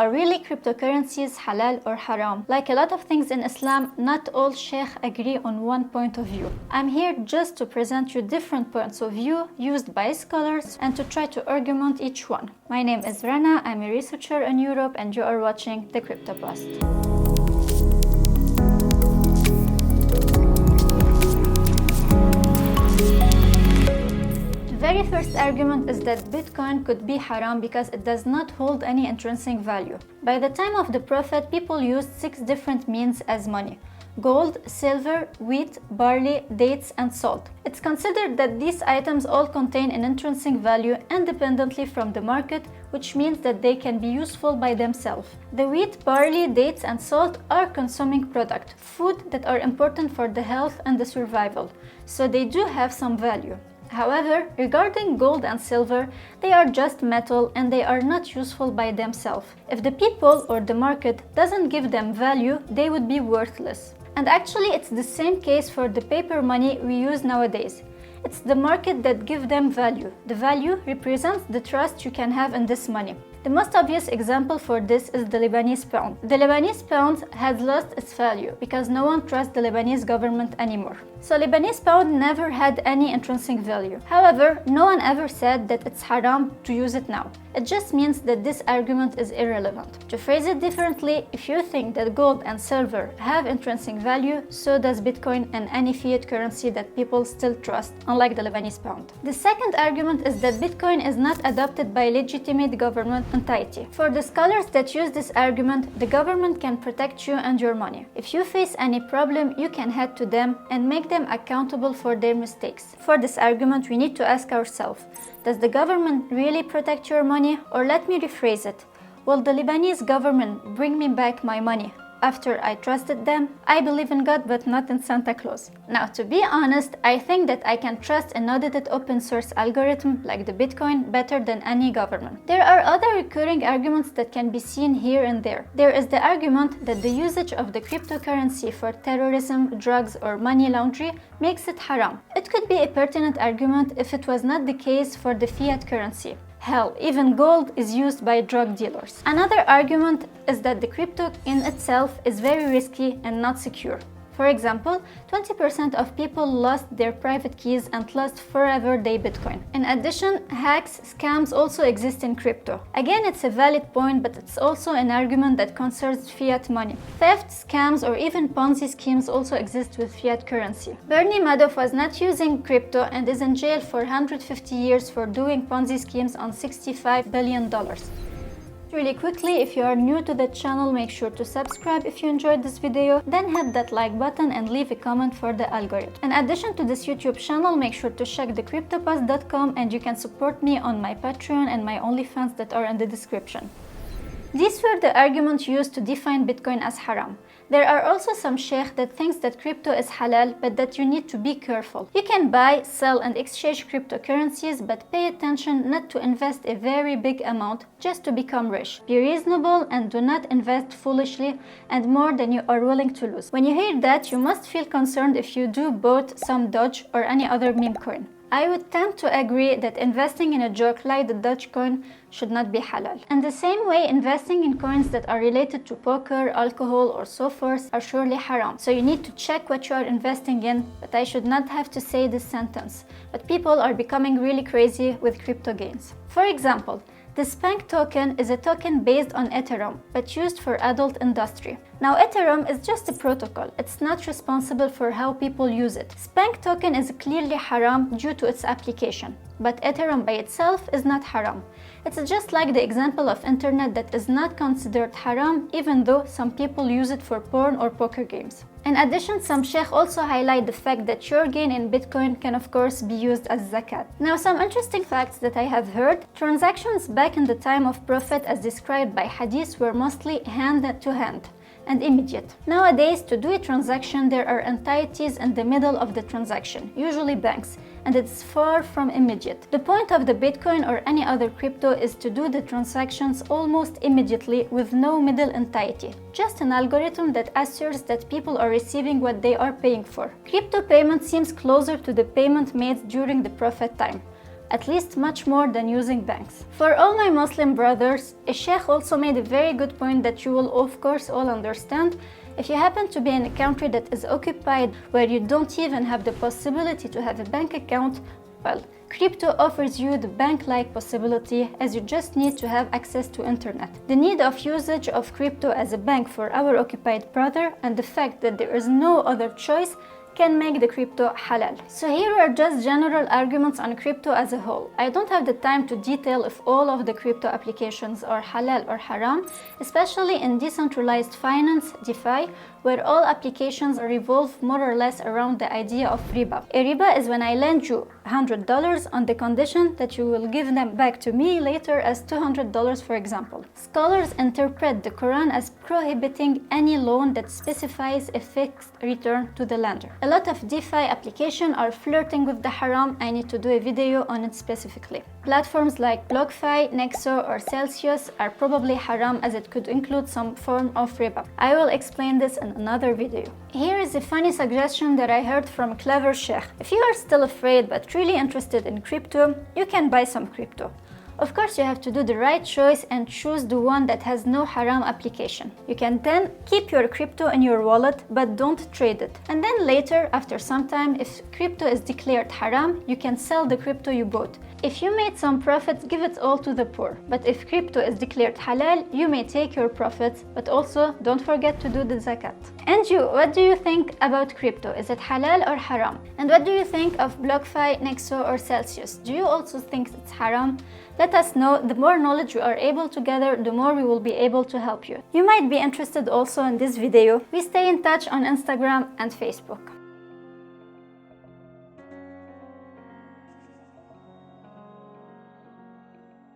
Are really cryptocurrencies halal or haram? Like a lot of things in Islam, not all sheikh agree on one point of view. I'm here just to present you different points of view used by scholars and to try to argument each one. My name is Rana, I'm a researcher in Europe and you are watching The Crypto Post. The very first argument is that Bitcoin could be haram because it does not hold any intrinsic value. By the time of the Prophet, people used 6 different means as money: gold, silver, wheat, barley, dates, and salt. It's considered that these items all contain an intrinsic value independently from the market, which means that they can be useful by themselves. The wheat, barley, dates, and salt are consuming products, food that are important for the health and the survival, so they do have some value. However, regarding gold and silver, they are just metal and they are not useful by themselves. If the people or the market doesn't give them value, they would be worthless. And actually, it's the same case for the paper money we use nowadays. It's the market that gives them value. The value represents the trust you can have in this money. The most obvious example for this is the Lebanese pound. The Lebanese pound has lost its value because no one trusts the Lebanese government anymore. So Lebanese pound never had any intrinsic value. However, no one ever said that it's haram to use it now. It just means that this argument is irrelevant. To phrase it differently, if you think that gold and silver have intrinsic value, so does Bitcoin and any fiat currency that people still trust, unlike the Lebanese pound. The second argument is that Bitcoin is not adopted by legitimate government entity. For the scholars that use this argument, the government can protect you and your money. If you face any problem, you can head to them and make them accountable for their mistakes. For this argument, we need to ask ourselves, does the government really protect your money? Or let me rephrase it, will the Lebanese government bring me back my money after I trusted them? I believe in God, but not in Santa Claus. Now, to be honest, I think that I can trust an audited open source algorithm like the Bitcoin better than any government. There are other recurring arguments that can be seen here and there. There is the argument that the usage of the cryptocurrency for terrorism, drugs, or money laundering makes it haram. It could be a pertinent argument if it was not the case for the fiat currency. Hell, even gold is used by drug dealers. Another argument is that the crypto in itself is very risky and not secure. For example, 20% of people lost their private keys and lost forever their Bitcoin. In addition, hacks, scams also exist in crypto. Again, it's a valid point, but it's also an argument that concerns fiat money. Theft, scams, or even Ponzi schemes also exist with fiat currency. Bernie Madoff was not using crypto and is in jail for 150 years for doing Ponzi schemes on $65 billion. Really quickly, if you are new to the channel, make sure to subscribe if you enjoyed this video, then hit that like button and leave a comment for the algorithm. In addition to this YouTube channel, make sure to check thecryptopost.com and you can support me on my Patreon and my OnlyFans that are in the description. These were the arguments used to define Bitcoin as haram. There are also some sheikh that thinks that crypto is halal, but that you need to be careful. You can buy, sell, and exchange cryptocurrencies, but pay attention not to invest a very big amount just to become rich. Be reasonable and do not invest foolishly and more than you are willing to lose. When you hear that, you must feel concerned if you do bought some Doge or any other meme coin. I would tend to agree that investing in a joke like the Dogecoin should not be halal. In the same way, investing in coins that are related to poker, alcohol, or so forth are surely haram. So you need to check what you are investing in, but I should not have to say this sentence. But people are becoming really crazy with crypto gains. For example, the Spank token is a token based on Ethereum, but used for adult industry. Now, Ethereum is just a protocol. It's not responsible for how people use it. Spank token is clearly haram due to its application, but Ethereum by itself is not haram. It's just like the example of internet that is not considered haram even though some people use it for porn or poker games. In addition, some sheikh also highlight the fact that your gain in Bitcoin can of course be used as zakat. Now, some interesting facts that I have heard: transactions back in the time of Prophet as described by Hadith were mostly hand to hand and immediate. Nowadays, to do a transaction, there are entities in the middle of the transaction, usually banks, and it's far from immediate. The point of the Bitcoin or any other crypto is to do the transactions almost immediately with no middle entity, just an algorithm that assures that people are receiving what they are paying for. Crypto payment seems closer to the payment made during the Prophet time. at least much more than using banks. For all my Muslim brothers, a sheikh also made a very good point that you will of course all understand. If you happen to be in a country that is occupied where you don't even have the possibility to have a bank account, well, crypto offers you the bank-like possibility, as you just need to have access to internet. The need of usage of crypto as a bank for our occupied brother and the fact that there is no other choice can make the crypto halal. So here are just general arguments on crypto as a whole. I don't have the time to detail if all of the crypto applications are halal or haram, especially in decentralized finance, DeFi, where all applications revolve more or less around the idea of riba. A riba is when I lend you $100 on the condition that you will give them back to me later as $200, for example. Scholars interpret the Quran as prohibiting any loan that specifies a fixed return to the lender. A lot of DeFi applications are flirting with the haram. I need to do a video on it specifically. Platforms like BlockFi, Nexo, or Celsius are probably haram, as it could include some form of riba. I will explain this in another video. Here is a funny suggestion that I heard from a clever sheikh. If you are still afraid but really interested in crypto, you can buy some crypto. Of course, you have to do the right choice and choose the one that has no haram application. You can then keep your crypto in your wallet, but don't trade it. And then later, after some time, if crypto is declared haram, you can sell the crypto you bought. If you made some profits, give it all to the poor. But if crypto is declared halal, you may take your profits, but also don't forget to do the zakat. And you, what do you think about crypto? Is it halal or haram? And what do you think of BlockFi, Nexo, or Celsius? Do you also think it's haram? Let us know. The more knowledge we are able to gather, the more we will be able to help you. You might be interested also in this video. We stay in touch on Instagram and Facebook.